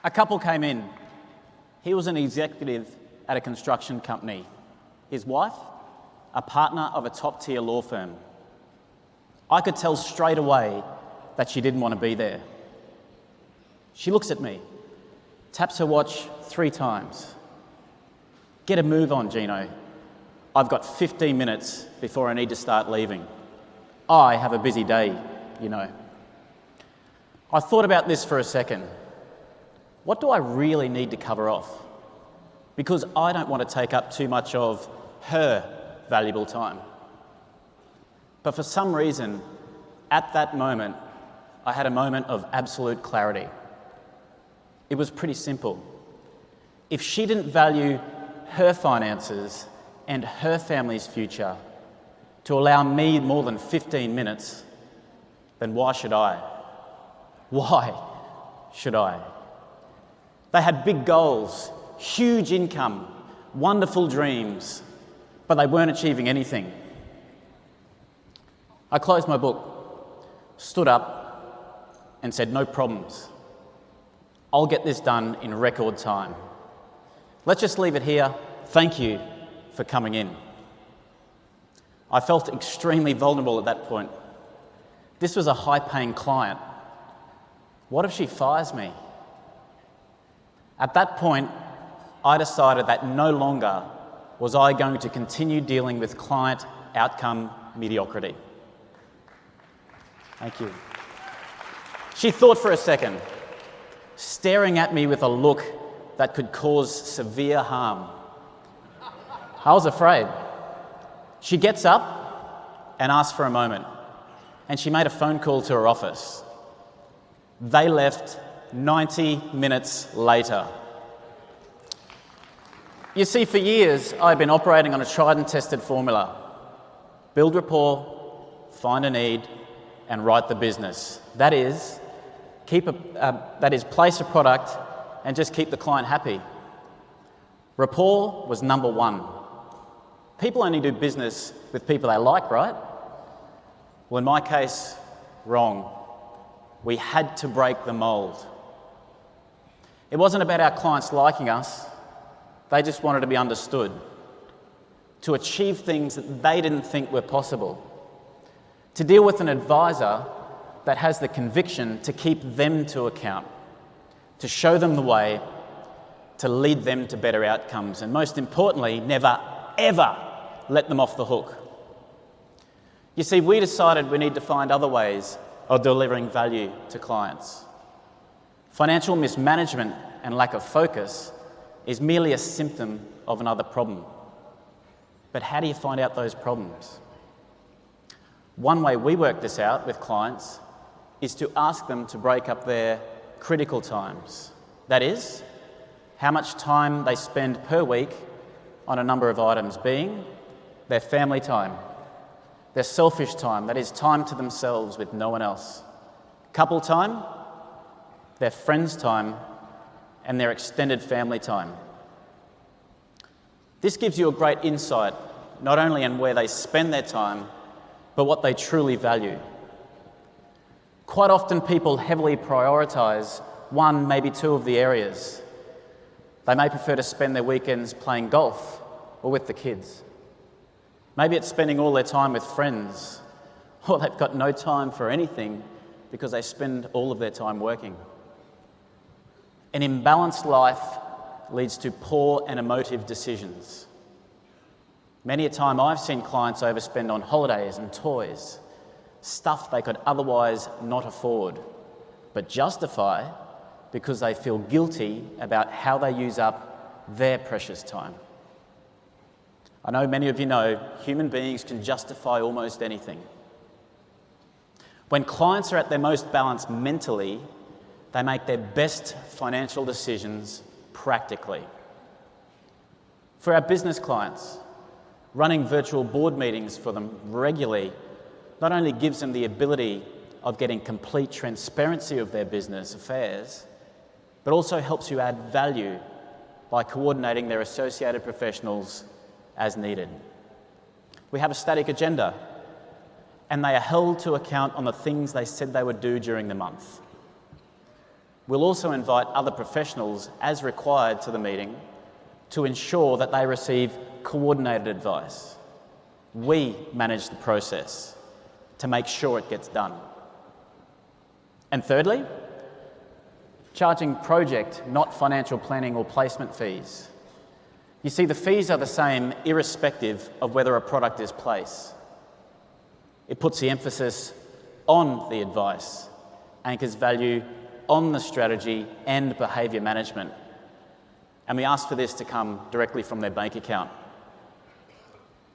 A couple came in. He was an executive at a construction company. His wife, a partner of a top-tier law firm. I could tell straight away that she didn't want to be there. She looks at me, taps her watch 3 times. Get a move on, Gino. I've got 15 minutes before I need to start leaving. I have a busy day, you know. I thought about this for a second. What do I really need to cover off? Because I don't want to take up too much of her valuable time. But for some reason, at that moment, I had a moment of absolute clarity. It was pretty simple. If she didn't value her finances and her family's future to allow me more than 15 minutes, then why should I? Why should I? They had big goals, huge income, wonderful dreams, but they weren't achieving anything. I closed my book, stood up, and said, no problems. I'll get this done in record time. Let's just leave it here. Thank you for coming in. I felt extremely vulnerable at that point. This was a high-paying client. What if she fires me? At that point, I decided that no longer was I going to continue dealing with client outcome mediocrity. Thank you. She thought for a second, staring at me with a look that could cause severe harm. I was afraid. She gets up and asks for a moment, and she made a phone call to her office. They left 90 minutes later. You see, for years, I'd been operating on a tried and tested formula. Build rapport, find a need, and write the business. That is, place a product and just keep the client happy. Rapport was number 1. People only do business with people they like, right? Well, in my case, wrong. We had to break the mold. It wasn't about our clients liking us. They just wanted to be understood, to achieve things that they didn't think were possible, to deal with an advisor that has the conviction to keep them to account, to show them the way, to lead them to better outcomes, and most importantly, never, ever let them off the hook. You see, we decided we need to find other ways of delivering value to clients. Financial mismanagement and lack of focus is merely a symptom of another problem. But how do you find out those problems? One way we work this out with clients is to ask them to break up their critical times. That is, how much time they spend per week on a number of items, being their family time, their selfish time, that is time to themselves with no one else, couple time, their friends' time, and their extended family time. This gives you a great insight, not only in where they spend their time, but what they truly value. Quite often people heavily prioritise 1, maybe 2 of the areas. They may prefer to spend their weekends playing golf or with the kids. Maybe it's spending all their time with friends, or they've got no time for anything because they spend all of their time working. An imbalanced life leads to poor and emotive decisions. Many a time I've seen clients overspend on holidays and toys, stuff they could otherwise not afford, but justify because they feel guilty about how they use up their precious time. I know many of you know human beings can justify almost anything. When clients are at their most balanced mentally, they make their best financial decisions practically. For our business clients, running virtual board meetings for them regularly not only gives them the ability of getting complete transparency of their business affairs, but also helps you add value by coordinating their associated professionals as needed. We have a static agenda, and they are held to account on the things they said they would do during the month. We'll also invite other professionals as required to the meeting to ensure that they receive coordinated advice. We manage the process to make sure it gets done. And thirdly, charging project, not financial planning or placement fees. You see, the fees are the same irrespective of whether a product is placed. It puts the emphasis on the advice, anchors value on the strategy and behaviour management. And we ask for this to come directly from their bank account.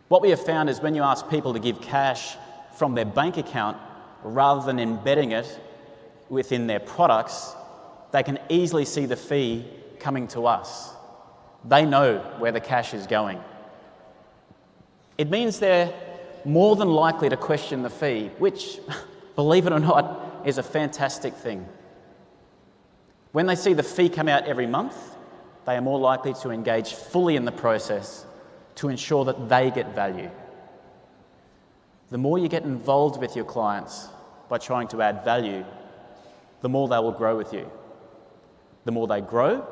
What we have found is when you ask people to give cash from their bank account rather than embedding it within their products, they can easily see the fee coming to us. They know where the cash is going. It means they're more than likely to question the fee, which, believe it or not, is a fantastic thing. When they see the fee come out every month, they are more likely to engage fully in the process to ensure that they get value. The more you get involved with your clients by trying to add value, the more they will grow with you. The more they grow,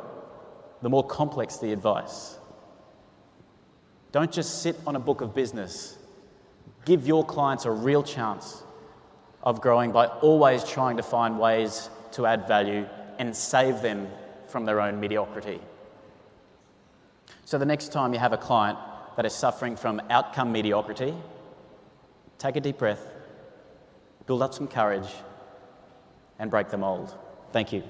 the more complex the advice. Don't just sit on a book of business. Give your clients a real chance of growing by always trying to find ways to add value and save them from their own mediocrity. So the next time you have a client that is suffering from outcome mediocrity, take a deep breath, build up some courage, and break the mold. Thank you.